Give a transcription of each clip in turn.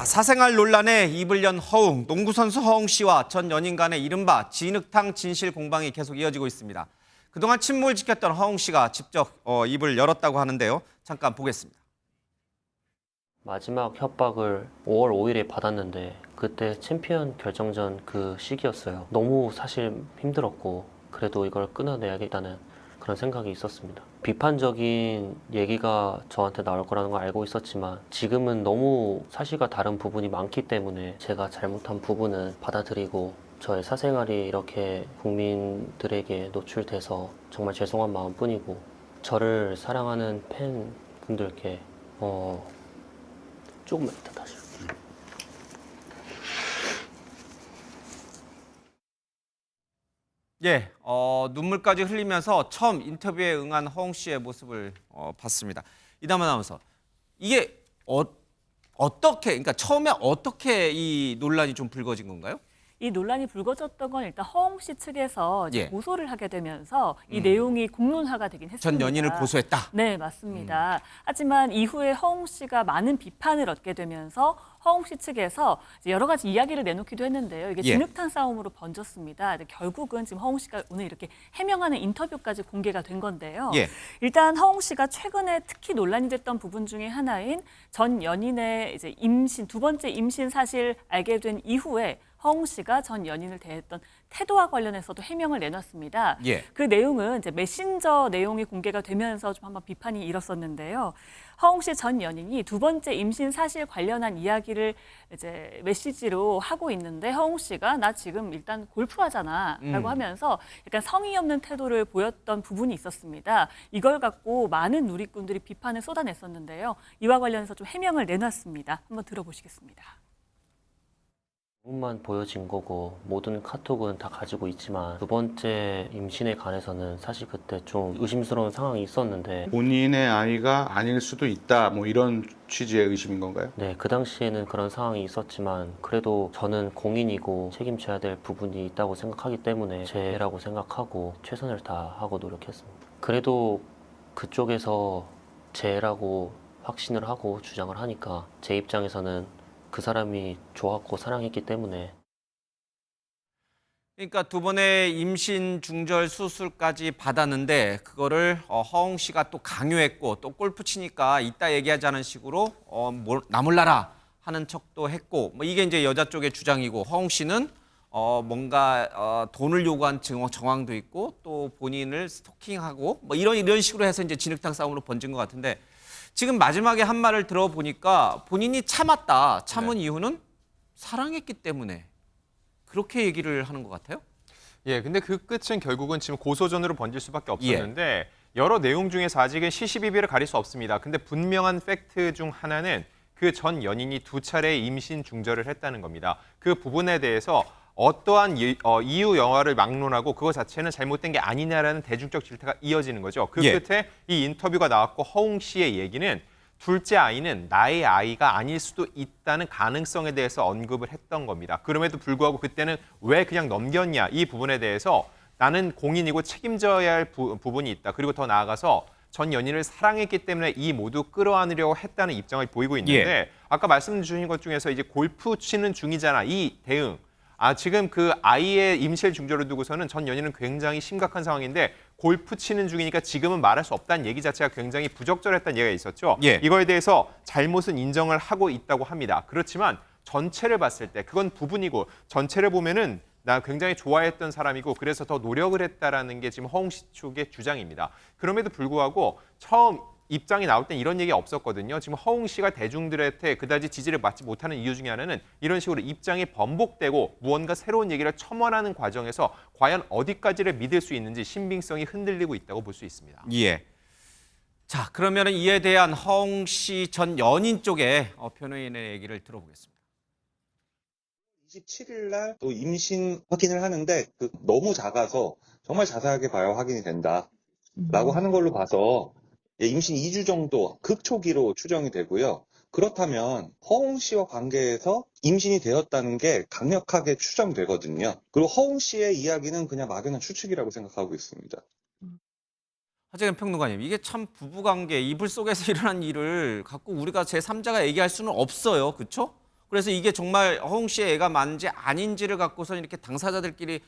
사생활 논란에 입을 연 허웅, 농구선수 허웅 씨와 전 연인 간의 이른바 진흙탕 진실 공방이 계속 이어지고 있습니다. 그동안 침묵을 지켰던 허웅 씨가 직접 입을 열었다고 하는데요. 잠깐 보겠습니다. 마지막 협박을 5월 5일에 받았는데 그때 챔피언 결정전 그 시기였어요. 너무 사실 힘들었고 그래도 이걸 끊어내야겠다는 그런 생각이 있었습니다. 비판적인 얘기가 저한테 나올 거라는 걸 알고 있었지만 지금은 너무 사실과 다른 부분이 많기 때문에 제가 잘못한 부분은 받아들이고 저의 사생활이 이렇게 국민들에게 노출돼서 정말 죄송한 마음뿐이고 저를 사랑하는 팬분들께 조금만 이따 다시. 예, 눈물까지 흘리면서 처음 인터뷰에 응한 허웅 씨의 모습을 봤습니다. 이담화 아나운서, 이게 어떻게, 그러니까 처음에 어떻게 이 논란이 좀 불거진 건가요? 이 논란이 불거졌던 건 일단 허웅 씨 측에서 이제 예. 고소를 하게 되면서 이 내용이 공론화가 되긴 했습니다. 전 연인을 고소했다. 네, 맞습니다. 하지만 이후에 허웅 씨가 많은 비판을 얻게 되면서 허웅 씨 측에서 이제 여러 가지 이야기를 내놓기도 했는데요. 이게 예. 진흙탕 싸움으로 번졌습니다. 결국은 지금 허웅 씨가 오늘 이렇게 해명하는 인터뷰까지 공개가 된 건데요. 예. 일단 허웅 씨가 최근에 특히 논란이 됐던 부분 중에 하나인 전 연인의 이제 임신, 두 번째 임신 사실 알게 된 이후에 허웅 씨가 전 연인을 대했던 태도와 관련해서도 해명을 내놨습니다. 예. 그 내용은 이제 메신저 내용이 공개가 되면서 좀 한번 비판이 일었었는데요. 허웅 씨 전 연인이 두 번째 임신 사실 관련한 이야기를 이제 메시지로 하고 있는데 허웅 씨가 나 지금 일단 골프하잖아라고 하면서 약간 성의 없는 태도를 보였던 부분이 있었습니다. 이걸 갖고 많은 누리꾼들이 비판을 쏟아냈었는데요. 이와 관련해서 좀 해명을 내놨습니다. 한번 들어보시겠습니다. 부분만 보여진 거고 모든 카톡은 다 가지고 있지만 두 번째 임신에 관해서는 사실 그때 좀 의심스러운 상황이 있었는데 본인의 아이가 아닐 수도 있다, 뭐 이런 취지의 의심인 건가요? 네, 그 당시에는 그런 상황이 있었지만 그래도 저는 공인이고 책임져야 될 부분이 있다고 생각하기 때문에 죄라고 생각하고 최선을 다하고 노력했습니다. 그래도 그쪽에서 죄라고 확신을 하고 주장을 하니까 제 입장에서는 그 사람이 좋았고 사랑했기 때문에. 그러니까 두 번의 임신 중절 수술까지 받았는데 그거를 허웅 씨가 또 강요했고 또 골프 치니까 이따 얘기하자는 식으로 나 몰라라 하는 척도 했고 뭐 이게 이제 여자 쪽의 주장이고 허웅 씨는 뭔가 돈을 요구한 정황도 있고 또 본인을 스토킹하고 뭐 이런 식으로 해서 이제 진흙탕 싸움으로 번진 것 같은데 지금 마지막에 한 말을 들어보니까 본인이 참았다. 참은 이유는 사랑했기 때문에 그렇게 얘기를 하는 것 같아요. 예, 근데 그 끝은 결국은 지금 고소전으로 번질 수밖에 없었는데 여러 내용 중에서 아직은 시시비비를 가릴 수 없습니다. 근데 분명한 팩트 중 하나는 그 전 연인이 두 차례 임신 중절을 했다는 겁니다. 그 부분에 대해서 어떠한 이유 영화를 막론하고 그거 자체는 잘못된 게 아니냐라는 대중적 질타가 이어지는 거죠. 그 끝에 이 인터뷰가 나왔고 허웅 씨의 얘기는 둘째 아이는 나의 아이가 아닐 수도 있다는 가능성에 대해서 언급을 했던 겁니다. 그럼에도 불구하고 그때는 왜 그냥 넘겼냐 이 부분에 대해서 나는 공인이고 책임져야 할 부분이 있다. 그리고 더 나아가서 전 연인을 사랑했기 때문에 이 모두 끌어안으려고 했다는 입장을 보이고 있는데 아까 말씀 주신 것 중에서 이제 골프 치는 중이잖아 이 대응. 지금 그 아이의 임실 중절을 두고서는 전 연인은 굉장히 심각한 상황인데 골프 치는 중이니까 지금은 말할 수 없다는 얘기 자체가 굉장히 부적절했다는 얘기가 있었죠. 이거에 대해서 잘못은 인정을 하고 있다고 합니다. 그렇지만 전체를 봤을 때 그건 부분이고 전체를 보면은 나 굉장히 좋아했던 사람이고 그래서 더 노력을 했다라는 게 지금 허웅 씨 쪽의 주장입니다. 그럼에도 불구하고 처음 입장이 나올 땐 이런 얘기 없었거든요. 지금 허웅 씨가 대중들한테 그다지 지지를 받지 못하는 이유 중에 하나는 이런 식으로 입장이 번복되고 무언가 새로운 얘기를 첨언하는 과정에서 과연 어디까지를 믿을 수 있는지 신빙성이 흔들리고 있다고 볼 수 있습니다. 예. 자, 그러면은 이에 대한 허웅 씨 전 연인 쪽의 변호인의 얘기를 들어보겠습니다. 27일 날 또 임신 확인을 하는데 너무 작아서 정말 자세하게 봐야 확인이 된다라고 하는 걸로 봐서 임신 2주 정도 극초기로 추정이 되고요. 그렇다면 허웅 씨와 관계에서 임신이 되었다는 게 강력하게 추정되거든요. 그리고 허웅 씨의 이야기는 그냥 막연한 추측이라고 생각하고 있습니다. 하재근 평론가님, 이게 참 부부관계, 이불 속에서 일어난 일을 갖고 우리가 제3자가 얘기할 수는 없어요. 그렇죠? 그래서 이게 정말 허웅 씨의 애가 맞는지 아닌지를 갖고서 이렇게 당사자들끼리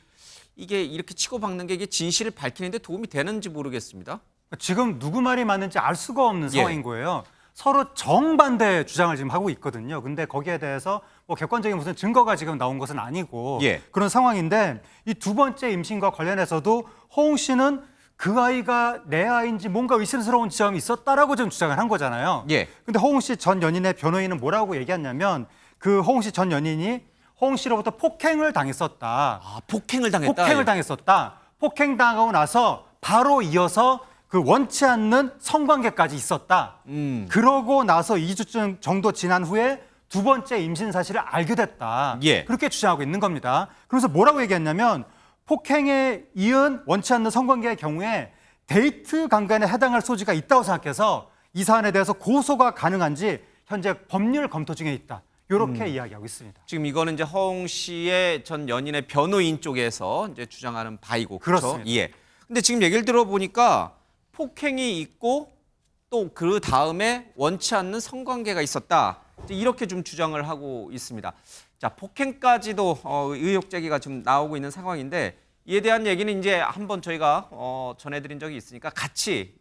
이게 이렇게 치고박는 게 이게 진실을 밝히는데 도움이 되는지 모르겠습니다. 지금 누구 말이 맞는지 알 수가 없는 예. 상황인 거예요. 서로 정반대 주장을 지금 하고 있거든요. 근데 거기에 대해서 뭐 객관적인 무슨 증거가 지금 나온 것은 아니고 예. 그런 상황인데 이 두 번째 임신과 관련해서도 허웅 씨는 그 아이가 내 아이인지 뭔가 의심스러운 지점이 있었다라고 지금 주장을 한 거잖아요. 예. 근데 허웅 씨 전 연인의 변호인은 뭐라고 얘기했냐면 그 허웅 씨 전 연인이 허웅 씨로부터 폭행을 당했었다. 아, 폭행을 당했다. 폭행을 당했었다. 폭행당하고 나서 바로 이어서 그 원치 않는 성관계까지 있었다. 그러고 나서 2주 정도 지난 후에 두 번째 임신 사실을 알게 됐다. 예. 그렇게 주장하고 있는 겁니다. 그래서 뭐라고 얘기했냐면 폭행에 이은 원치 않는 성관계의 경우에 데이트 강간에 해당할 소지가 있다고 생각해서 이 사안에 대해서 고소가 가능한지 현재 법률 검토 중에 있다. 이렇게 이야기하고 있습니다. 지금 이거는 이제 허웅 씨의 전 연인의 변호인 쪽에서 이제 주장하는 바이고 그렇죠? 그렇습니다. 예. 근데 지금 얘기를 들어보니까 폭행이 있고 또 그 다음에 원치 않는 성관계가 있었다. 이제 이렇게 좀 주장을 하고 있습니다. 자, 폭행까지도 의혹 제기가 좀 나오고 있는 상황인데 이에 대한 얘기는 이제 한번 저희가 전해드린 적이 있으니까 같이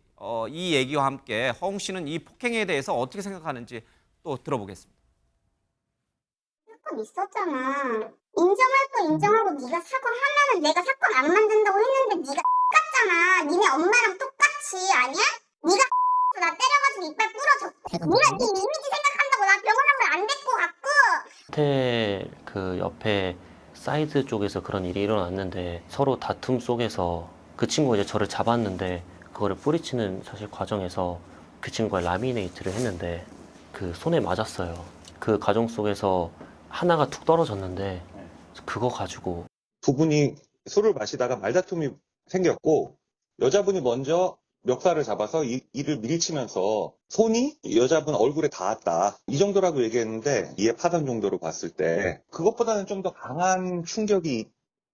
이 얘기와 함께 허웅 씨는 이 폭행에 대해서 어떻게 생각하는지 또 들어보겠습니다. 사건 있었잖아. 인정할 거 인정하고 네가 사과하면은 내가 사건 안 만든다고 했는데 네가 똑같잖아. 니네 엄마랑 똑같이 아니야? 네가 나 때려가지고 이빨 부러졌고 네가 네 이미지 생각한다고 나 병원 한 번 안 데리고 갔고 호텔 그 옆에 사이드 쪽에서 그런 일이 일어났는데 서로 다툼 속에서 그 친구가 이제 저를 잡았는데 그거를 뿌리치는 사실 과정에서 그 친구가 라미네이트를 했는데 그 손에 맞았어요. 그 과정 속에서 하나가 툭 떨어졌는데 그거 가지고 두 분이 술을 마시다가 말다툼이 생겼고 여자분이 먼저 멱살을 잡아서 이를 밀치면서 손이 여자분 얼굴에 닿았다. 이 정도라고 얘기했는데 이해 파단 정도로 봤을 때 그것보다는 좀 더 강한 충격이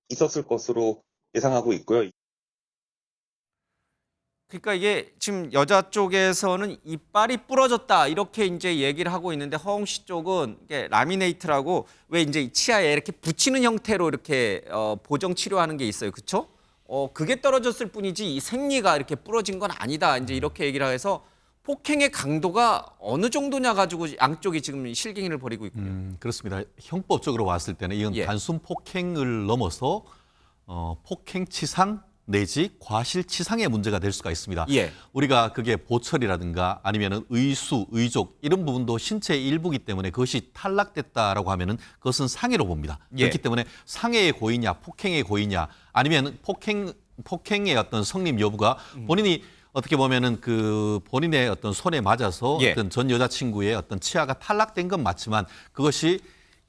있었을 것으로 예상하고 있고요. 그러니까 이게 지금 여자 쪽에서는 이빨이 부러졌다 이렇게 이제 얘기를 하고 있는데 허웅 씨 쪽은 이게 라미네이트라고 왜 이제 치아에 이렇게 붙이는 형태로 이렇게 보정 치료하는 게 있어요, 그렇죠? 그게 떨어졌을 뿐이지 이 생리가 이렇게 부러진 건 아니다. 이제 이렇게 얘기를 해서 폭행의 강도가 어느 정도냐 가지고 양쪽이 지금 실갱이를 벌이고 있군요. 그렇습니다. 형법적으로 봤을 때는 이건 예. 단순 폭행을 넘어서 폭행치상 내지 과실치상의 문제가 될 수가 있습니다. 예. 우리가 그게 보철이라든가 아니면은 의수, 의족 이런 부분도 신체의 일부이기 때문에 그것이 탈락됐다라고 하면은 그것은 상해로 봅니다. 예. 그렇기 때문에 상해의 고의냐, 폭행의 고의냐, 아니면 폭행의 어떤 성립 여부가 본인이 어떻게 보면은 그 본인의 어떤 손에 맞아서 예. 어떤 전 여자친구의 어떤 치아가 탈락된 건 맞지만 그것이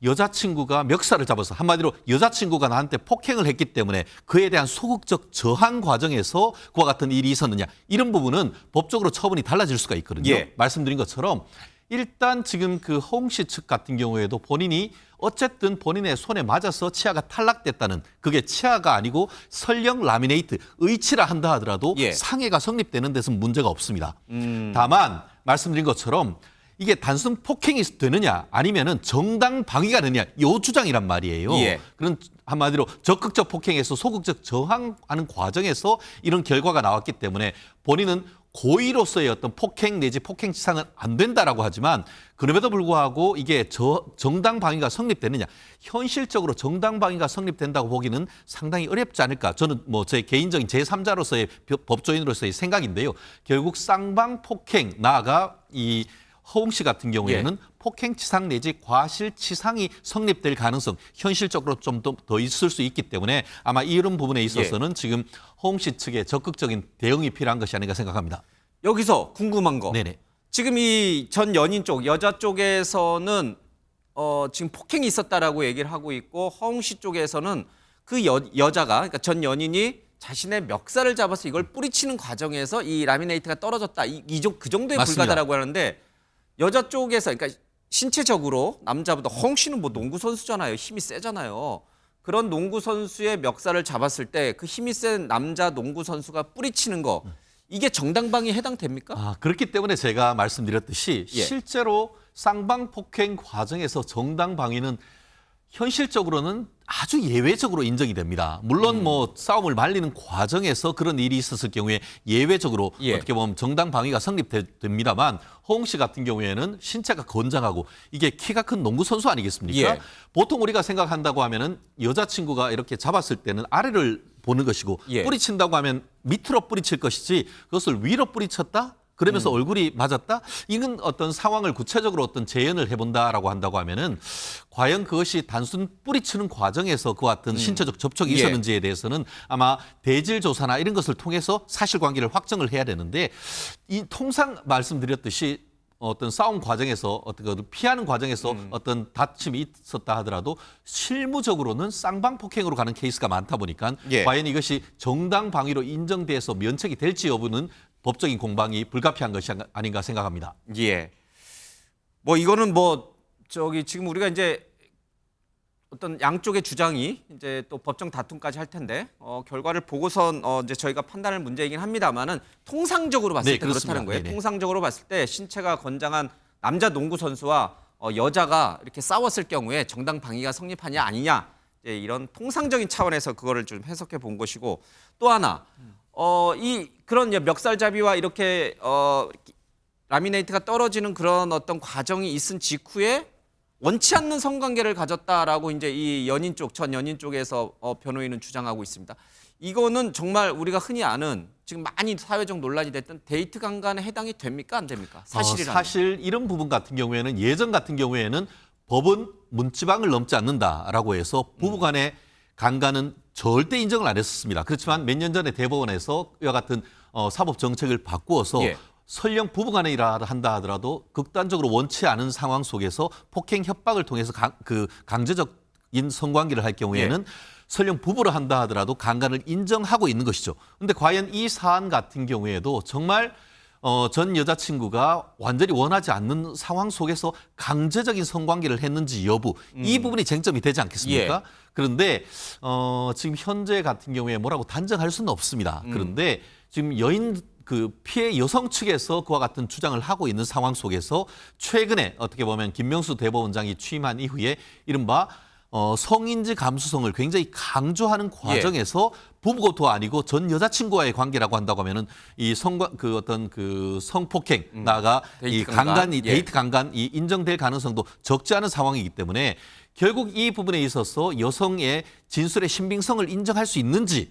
여자친구가 멱살을 잡아서 한마디로 여자친구가 나한테 폭행을 했기 때문에 그에 대한 소극적 저항 과정에서 그와 같은 일이 있었느냐 이런 부분은 법적으로 처분이 달라질 수가 있거든요. 예. 말씀드린 것처럼 일단 지금 그 허웅 씨 측 같은 경우에도 본인이 어쨌든 본인의 손에 맞아서 치아가 탈락됐다는 그게 치아가 아니고 설령 라미네이트 의치라 한다 하더라도 예. 상해가 성립되는 데서는 문제가 없습니다. 다만 말씀드린 것처럼 이게 단순 폭행이 되느냐 아니면은 정당 방위가 되느냐 요 주장이란 말이에요. 예. 그런 한마디로 적극적 폭행에서 소극적 저항하는 과정에서 이런 결과가 나왔기 때문에 본인은 고의로서의 어떤 폭행 내지 폭행치상은 안 된다라고 하지만 그럼에도 불구하고 이게 정당 방위가 성립되느냐 현실적으로 정당 방위가 성립된다고 보기는 상당히 어렵지 않을까 저는 뭐 제 개인적인 제3자로서의 법조인으로서의 생각인데요. 결국 쌍방 폭행 나아가 이 허웅 씨 같은 경우에는 폭행치상 내지 과실치상이 성립될 가능성 현실적으로 좀 더 있을 수 있기 때문에 아마 이런 부분에 있어서는 지금 허웅 씨 측의 적극적인 대응이 필요한 것이 아닌가 생각합니다. 여기서 궁금한 거. 네네. 지금 이 전 연인 쪽, 여자 쪽에서는 지금 폭행이 있었다라고 얘기를 하고 있고 허웅 씨 쪽에서는 그 여자가 그러니까 전 연인이 자신의 멱살을 잡아서 이걸 뿌리치는 과정에서 이 라미네이트가 떨어졌다. 그 정도에 맞습니다. 불과하다라고 하는데 여자 쪽에서 그러니까 신체적으로 남자보다 허웅 씨는 뭐 농구 선수잖아요. 힘이 세잖아요. 그런 농구 선수의 멱살을 잡았을 때 그 힘이 센 남자 농구 선수가 뿌리치는 거 이게 정당방위에 해당됩니까? 그렇기 때문에 제가 말씀드렸듯이 예. 실제로 쌍방폭행 과정에서 정당 방위는 현실적으로는 아주 예외적으로 인정이 됩니다. 물론 뭐 싸움을 말리는 과정에서 그런 일이 있었을 경우에 예외적으로 예. 어떻게 보면 정당 방위가 성립됩니다만 허웅 씨 같은 경우에는 신체가 건장하고 이게 키가 큰 농구 선수 아니겠습니까? 예. 보통 우리가 생각한다고 하면은 여자친구가 이렇게 잡았을 때는 아래를 보는 것이고 예. 뿌리친다고 하면 밑으로 뿌리칠 것이지 그것을 위로 뿌리쳤다? 그러면서 얼굴이 맞았다? 이건 어떤 상황을 구체적으로 어떤 재현을 해본다라고 한다고 하면은 과연 그것이 단순 뿌리치는 과정에서 그와 같은 신체적 접촉이 예. 있었는지에 대해서는 아마 대질 조사나 이런 것을 통해서 사실관계를 확정을 해야 되는데 이 통상 말씀드렸듯이 어떤 싸움 과정에서 어떤 피하는 과정에서 어떤 다툼이 있었다 하더라도 실무적으로는 쌍방폭행으로 가는 케이스가 많다 보니까 예. 과연 이것이 정당 방위로 인정돼서 면책이 될지 여부는 법적인 공방이 불가피한 것이 아닌가 생각합니다. 예. 뭐 이거는 뭐 저기 지금 우리가 이제 어떤 양쪽의 주장이 이제 또 법정 다툼까지 할 텐데 결과를 보고선 이제 저희가 판단할 문제이긴 합니다만은 통상적으로 봤을 네, 때 그렇습니다. 그렇다는 거예요. 네네. 통상적으로 봤을 때 신체가 건장한 남자 농구 선수와 여자가 이렇게 싸웠을 경우에 정당 방위가 성립하냐 아니냐 이제 이런 통상적인 차원에서 그거를 좀 해석해 본 것이고 또 하나 이 그런 멱살잡이와 이렇게 라미네이트가 떨어지는 그런 어떤 과정이 있은 직후에 원치 않는 성관계를 가졌다라고 이제 이 연인 쪽, 전 연인 쪽에서 변호인은 주장하고 있습니다. 이거는 정말 우리가 흔히 아는 지금 많이 사회적 논란이 됐던 데이트 강간에 해당이 됩니까 안 됩니까? 사실이라면. 사실 이런 부분 같은 경우에는 예전 같은 경우에는 법은 문지방을 넘지 않는다라고 해서 부부간의 강간은 절대 인정을 안 했었습니다. 그렇지만 몇 년 전에 대법원에서 이와 같은 사법 정책을 바꾸어서 예. 설령 부부간에 일을 한다 하더라도 극단적으로 원치 않은 상황 속에서 폭행 협박을 통해서 강제적인 성관계를 할 경우에는 설령 부부를 한다 하더라도 강간을 인정하고 있는 것이죠. 그런데 과연 이 사안 같은 경우에도 정말 전 여자친구가 완전히 원하지 않는 상황 속에서 강제적인 성관계를 했는지 여부 이 부분이 쟁점이 되지 않겠습니까? 그런데 지금 현재 같은 경우에 뭐라고 단정할 수는 없습니다. 그런데 지금 그 피해 여성 측에서 그와 같은 주장을 하고 있는 상황 속에서 최근에 어떻게 보면 김명수 대법원장이 취임한 이후에 이른바 성인지 감수성을 굉장히 강조하는 과정에서 부부도 아니고 전 여자친구와의 관계라고 한다고 하면은 이 성폭행 나아가 이 강간이 데이트 강간이 인정될 가능성도 적지 않은 상황이기 때문에 결국 이 부분에 있어서 여성의 진술의 신빙성을 인정할 수 있는지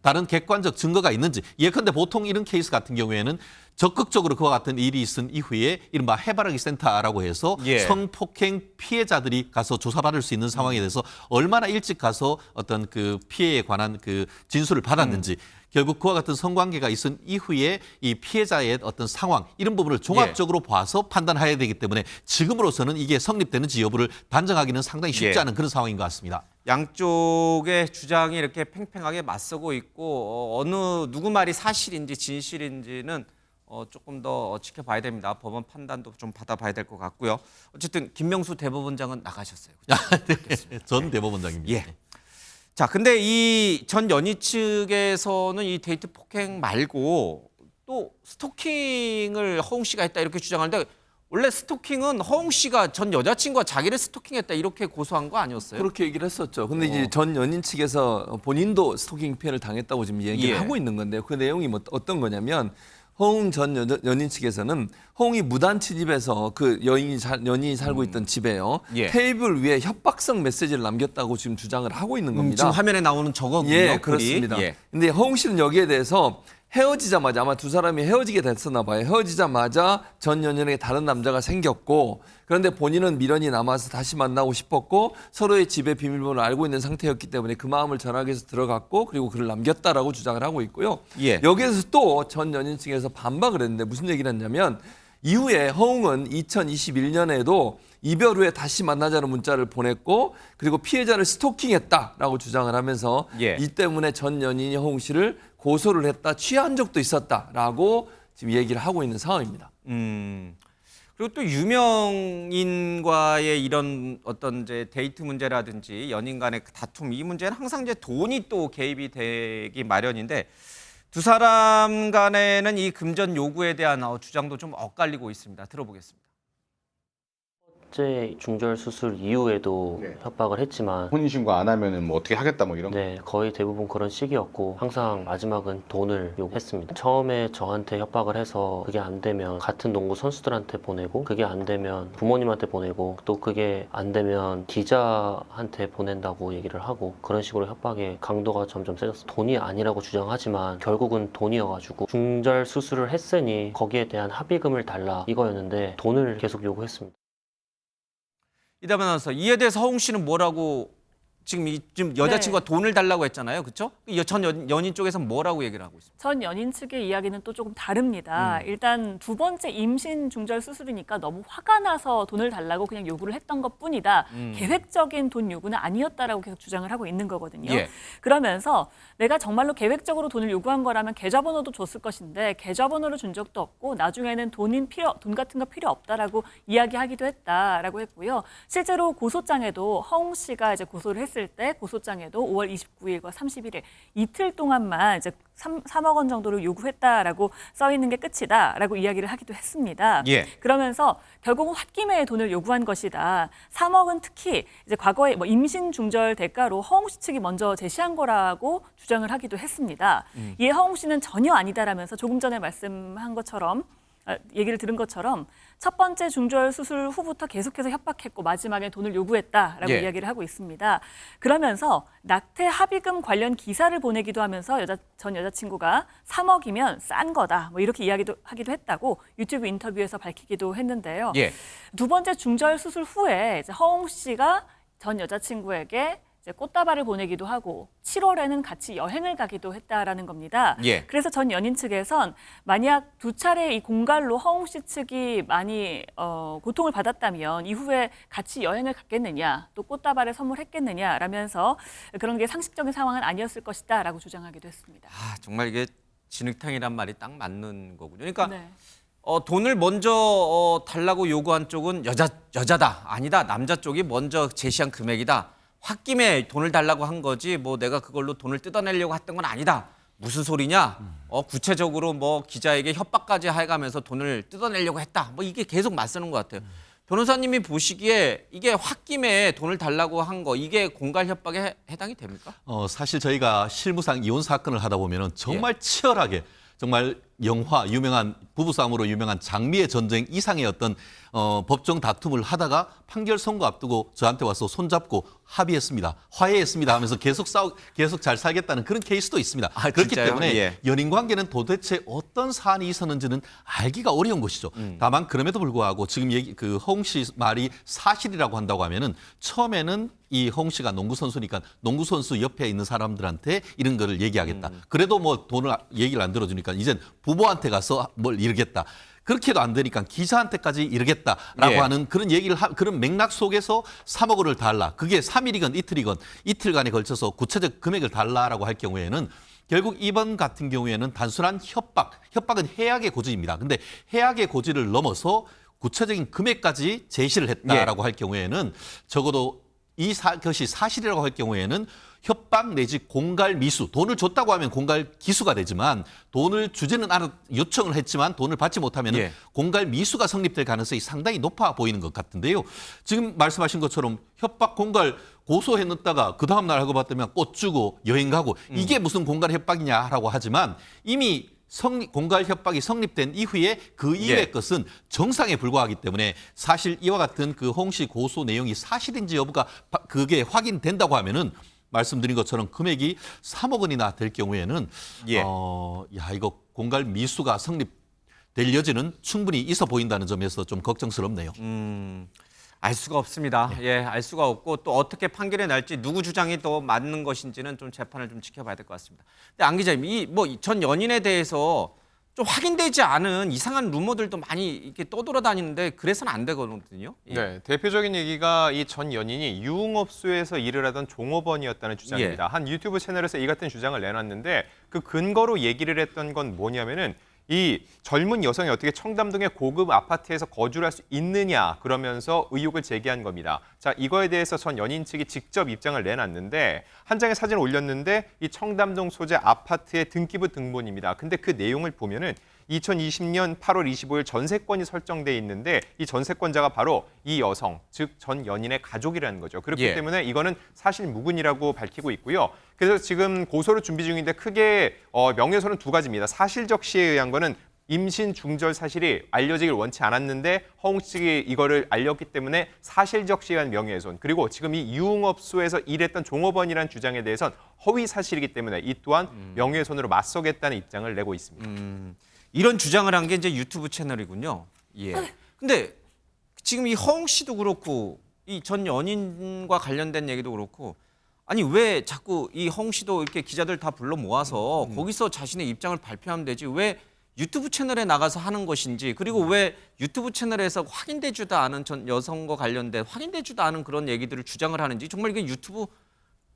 다른 객관적 증거가 있는지 예컨대 보통 이런 케이스 같은 경우에는 적극적으로 그와 같은 일이 있은 이후에 이른바 해바라기 센터라고 해서 성폭행 피해자들이 가서 조사받을 수 있는 상황에 대해서 얼마나 일찍 가서 어떤 그 피해에 관한 그 진술을 받았는지 결국 그와 같은 성관계가 있은 이후에 이 피해자의 어떤 상황 이런 부분을 종합적으로 봐서 판단해야 되기 때문에 지금으로서는 이게 성립되는지 여부를 단정하기는 상당히 쉽지 않은 그런 상황인 것 같습니다. 양쪽의 주장이 이렇게 팽팽하게 맞서고 있고 어느 누구 말이 사실인지 진실인지는 조금 더 지켜봐야 됩니다. 법원 판단도 좀 받아봐야 될 것 같고요. 어쨌든 김명수 대법원장은 나가셨어요. 네, 전 대법원장입니다. 예. 자, 근데 이 전 연희 측에서는 이 데이트 폭행 말고 또 스토킹을 허웅 씨가 했다 이렇게 주장하는데 원래 스토킹은 허웅 씨가 전 여자친구가 자기를 스토킹했다 이렇게 고소한 거 아니었어요? 그렇게 얘기를 했었죠. 근데 이제 전 연인 측에서 본인도 스토킹 피해를 당했다고 지금 얘기를 하고 있는 건데요. 그 내용이 어떤 거냐면 허웅 전 연인 측에서는 허웅이 무단 침입해서 그 연인이 살고 있던 집에요. 테이블 위에 협박성 메시지를 남겼다고 지금 주장을 하고 있는 겁니다. 지금 화면에 나오는 저거군요. 예, 그렇습니다. 근데 허웅 씨는 여기에 대해서 헤어지자마자 아마 두 사람이 헤어지게 됐었나 봐요. 헤어지자마자 전 연인에게 다른 남자가 생겼고 그런데 본인은 미련이 남아서 다시 만나고 싶었고 서로의 집의 비밀번호를 알고 있는 상태였기 때문에 그 마음을 전하기 위해서 들어갔고 그리고 글을 남겼다라고 주장을 하고 있고요. 여기에서 또 전 연인 측에서 반박을 했는데 무슨 얘기를 했냐면 이후에 허웅은 2021년에도 이별 후에 다시 만나자는 문자를 보냈고 그리고 피해자를 스토킹했다라고 주장을 하면서 이 때문에 전 연인이 허웅 씨를 고소를 했다, 취한 적도 있었다라고 지금 얘기를 하고 있는 상황입니다. 그리고 또 유명인과의 이런 어떤 이제 데이트 문제라든지 연인 간의 다툼 이 문제는 항상 이제 돈이 또 개입이 되기 마련인데 두 사람 간에는 이 금전 요구에 대한 주장도 좀 엇갈리고 있습니다. 들어보겠습니다. 번째 중절 수술 이후에도 네. 협박을 했지만 혼인신고 안 하면은 뭐 어떻게 하겠다 뭐 이런 거. 네, 거의 대부분 그런 식이었고 항상 마지막은 돈을 요구했습니다. 처음에 저한테 협박을 해서 그게 안 되면 같은 농구 선수들한테 보내고 그게 안 되면 부모님한테 보내고 또 그게 안 되면 기자한테 보낸다고 얘기를 하고 그런 식으로 협박의 강도가 점점 세졌어요. 돈이 아니라고 주장하지만 결국은 돈이어가지고 중절 수술을 했으니 거기에 대한 합의금을 달라 이거였는데 돈을 계속 요구했습니다. 이다만 아나운서, 이에 대해서 허웅 씨는 뭐라고 지금 여자친구가 돈을 달라고 했잖아요, 그렇죠? 전 연인 쪽에서는 뭐라고 얘기를 하고 있습니까? 전 연인 측의 이야기는 또 조금 다릅니다. 일단 두 번째 임신 중절 수술이니까 너무 화가 나서 돈을 달라고 그냥 요구를 했던 것뿐이다. 계획적인 돈 요구는 아니었다라고 계속 주장을 하고 있는 거거든요. 예. 그러면서 내가 정말로 계획적으로 돈을 요구한 거라면 계좌번호도 줬을 것인데 계좌번호를 준 적도 없고 나중에는 돈 같은 거 필요 없다라고 이야기하기도 했다라고 했고요. 실제로 고소장에도 허웅 씨가 이제 고소를 했을 때 고소장에도 5월 29일과 31일 이틀 동안만 이제 3억 원 정도를 요구했다라고 써 있는 게 끝이다라고 이야기를 하기도 했습니다. 예. 그러면서 결국은 홧김에 돈을 요구한 것이다. 3억은 특히 이제 과거에 뭐 임신 중절 대가로 허웅 씨 측이 먼저 제시한 거라고 주장을 하기도 했습니다. 이에 허웅 씨는 전혀 아니다라면서 조금 전에 말씀한 것처럼 얘기를 들은 것처럼 첫 번째 중절 수술 후부터 계속해서 협박했고 마지막에 돈을 요구했다라고 예. 이야기를 하고 있습니다. 그러면서 낙태 합의금 관련 기사를 보내기도 하면서 전 여자친구가 3억이면 싼 거다 뭐 이렇게 하기도 했다고 유튜브 인터뷰에서 밝히기도 했는데요. 예. 두 번째 중절 수술 후에 이제 허웅 씨가 전 여자친구에게 이제 꽃다발을 보내기도 하고 7월에는 같이 여행을 가기도 했다라는 겁니다. 예. 그래서 전 연인 측에선 만약 두 차례 이 공갈로 허웅 씨 측이 많이 고통을 받았다면 이후에 같이 여행을 갔겠느냐, 또 꽃다발을 선물했겠느냐라면서 그런 게 상식적인 상황은 아니었을 것이다라고 주장하기도 했습니다. 아, 정말 이게 진흙탕이란 말이 딱 맞는 거군요. 그러니까 네. 돈을 먼저 달라고 요구한 쪽은 여자다. 아니다. 남자 쪽이 먼저 제시한 금액이다. 홧김에 돈을 달라고 한 거지 뭐 내가 그걸로 돈을 뜯어내려고 했던 건 아니다. 무슨 소리냐? 구체적으로 뭐 기자에게 협박까지 해가면서 돈을 뜯어내려고 했다. 뭐 이게 계속 맞서는 것 같아요. 변호사님이 보시기에 이게 홧김에 돈을 달라고 한 거 이게 공갈 협박에 해당이 됩니까? 사실 저희가 실무상 이혼 사건을 하다 보면은 정말 치열하게 정말 영화 유명한 부부싸움으로 유명한 장미의 전쟁 이상의 어떤 법정 다툼을 하다가 판결 선고 앞두고 저한테 와서 손잡고 합의했습니다. 화해했습니다 하면서 계속 잘 살겠다는 그런 케이스도 있습니다. 그렇기 진짜요? 때문에 예. 연인 관계는 도대체 어떤 사안이 있었는지는 알기가 어려운 것이죠. 다만 그럼에도 불구하고 지금 그 허웅 씨 말이 사실이라고 한다고 하면은 처음에는 이 허웅 씨가 농구 선수니까 농구 선수 옆에 있는 사람들한테 이런 거를 얘기하겠다. 그래도 뭐 돈을 얘기를 안 들어주니까 이젠 부모한테 가서 뭘 이러겠다. 그렇게도 안 되니까 기자한테까지 이러겠다라고 예. 하는 그런 얘기를 그런 맥락 속에서 3억 원을 달라. 그게 3일이건 이틀이건 이틀간에 걸쳐서 구체적 금액을 달라라고 할 경우에는 결국 이번 같은 경우에는 단순한 협박은 해악의 고지입니다. 근데 해악의 고지를 넘어서 구체적인 금액까지 제시를 했다라고 할 경우에는 적어도 그것이 사실이라고 할 경우에는 협박 내지 공갈 미수, 돈을 줬다고 하면 공갈 기수가 되지만 돈을 주지는 않았, 요청을 했지만 돈을 받지 못하면 예. 공갈 미수가 성립될 가능성이 상당히 높아 보이는 것 같은데요. 지금 말씀하신 것처럼 협박 공갈 고소해놨다가 그 다음 날 알고 봤더니 꽃 주고 여행 가고 이게 무슨 공갈 협박이냐라고 하지만 이미 공갈 협박이 성립된 이후에 그 이외의 예. 것은 정상에 불과하기 때문에 사실 이와 같은 그 홍 씨 고소 내용이 사실인지 여부가 그게 확인된다고 하면은 말씀드린 것처럼 금액이 3억 원이나 될 경우에는 예. 이거 공갈 미수가 성립될 여지는 충분히 있어 보인다는 점에서 좀 걱정스럽네요. 알 수가 없습니다. 예, 알 수가 없고 또 어떻게 판결이 날지 누구 주장이 더 맞는 것인지는 좀 재판을 좀 지켜봐야 될 것 같습니다. 근데 안 기자님, 이 뭐 전 연인에 대해서 좀 확인되지 않은 이상한 루머들도 많이 이렇게 떠돌아다니는데 그래서는 안 되거든요. 예. 네, 대표적인 얘기가 이 전 연인이 유흥업소에서 일을 하던 종업원이었다는 주장입니다. 한 유튜브 채널에서 이 같은 주장을 내놨는데 그 근거로 얘기를 했던 건 뭐냐면은 이 젊은 여성이 어떻게 청담동의 고급 아파트에서 거주를 할 수 있느냐 그러면서 의혹을 제기한 겁니다. 자, 이거에 대해서 전 연인 측이 직접 입장을 내놨는데 한 장의 사진을 올렸는데 이 청담동 소재 아파트의 등기부 등본입니다. 근데 그 내용을 보면은 2020년 8월 25일 전세권이 설정돼 있는데 이 전세권자가 바로 이 여성, 즉 전 연인의 가족이라는 거죠. 그렇기 예. 때문에 이거는 사실 무근이라고 밝히고 있고요. 그래서 지금 고소를 준비 중인데 크게 명예훼손은 두 가지입니다. 사실적 시에 의한 거는 임신 중절 사실이 알려지길 원치 않았는데 허웅 측이 이거를 알렸기 때문에 사실적 시에 의한 명예훼손, 그리고 지금 이 유흥업소에서 일했던 종업원이라는 주장에 대해선 허위 사실이기 때문에 이 또한 명예훼손으로 맞서겠다는 입장을 내고 있습니다. 이런 주장을 한 게 이제 유튜브 채널이군요. 예. 근데 지금 이 허웅 씨도 그렇고 이 전 연인과 관련된 얘기도 그렇고 아니 왜 자꾸 이 허웅 씨도 이렇게 기자들 다 불러 모아서 거기서 자신의 입장을 발표하면 되지 왜 유튜브 채널에 나가서 하는 것인지, 그리고 왜 유튜브 채널에서 확인되지도 않은 전 여성과 관련된 확인되지도 않은 그런 얘기들을 주장을 하는지, 정말 이게 유튜브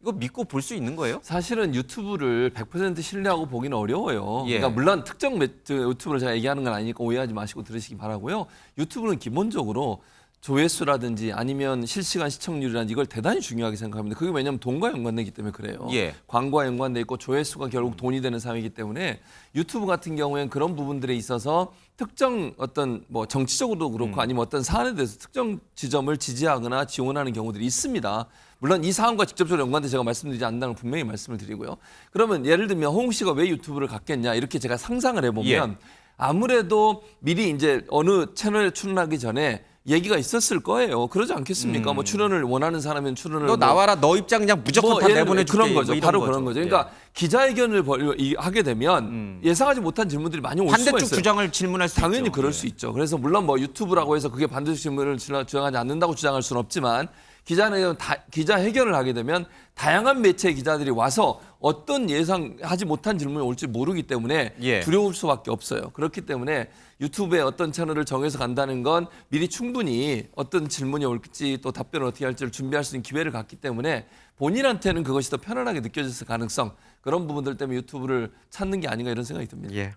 이거 믿고 볼 수 있는 거예요? 사실은 유튜브를 100% 신뢰하고 보기는 어려워요. 예. 그러니까 물론 특정 유튜브를 제가 얘기하는 건 아니니까 오해하지 마시고 들으시기 바라고요. 유튜브는 기본적으로 조회수라든지 아니면 실시간 시청률이라든지 이걸 대단히 중요하게 생각합니다. 그게 왜냐하면 돈과 연관되기 때문에 그래요. 예. 광고와 연관돼 있고 조회수가 결국 돈이 되는 사회이기 때문에 유튜브 같은 경우에는 그런 부분들에 있어서 특정 어떤 뭐 정치적으로도 그렇고 아니면 어떤 사안에 대해서 특정 지점을 지지하거나 지원하는 경우들이 있습니다. 물론 이 사안과 직접적으로 연관돼 제가 말씀드리지 않는다는 걸 분명히 말씀을 드리고요. 그러면 예를 들면 허웅 씨가 왜 유튜브를 갖겠냐 이렇게 제가 상상을 해보면 아무래도 미리 이제 어느 채널에 출연하기 전에 얘기가 있었을 거예요. 그러지 않겠습니까? 뭐 출연을 원하는 사람은 출연을 너 나와라, 너 입장 그냥 무조건 다 예를 들면 내보내줄게. 그런 거죠. 뭐 이런 바로 거죠. 그런 거죠. 그러니까 기자회견을 하게 되면 예상하지 못한 질문들이 많이 올 수가 반대쪽 있어요. 주장을 질문할 수 당연히 있죠. 그럴 예. 수 있죠. 그래서 물론 뭐 유튜브라고 해서 그게 반드시 질문을 주장하지 않는다고 주장할 수는 없지만 기자회견을 하게 되면 다양한 매체의 기자들이 와서 어떤 예상하지 못한 질문이 올지 모르기 때문에 예. 두려울 수밖에 없어요. 그렇기 때문에 유튜브에 어떤 채널을 정해서 간다는 건 미리 충분히 어떤 질문이 올지 또 답변을 어떻게 할지를 준비할 수 있는 기회를 갖기 때문에 본인한테는 그것이 더 편안하게 느껴졌을 가능성, 그런 부분들 때문에 유튜브를 찾는 게 아닌가 이런 생각이 듭니다. 예.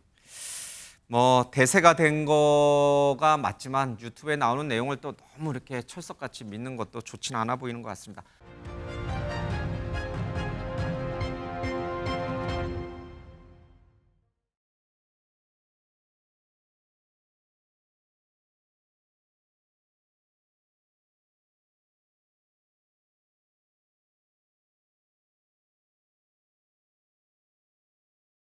뭐 대세가 된 거가 맞지만 유튜브에 나오는 내용을 또 너무 이렇게 철석같이 믿는 것도 좋지는 않아 보이는 것 같습니다.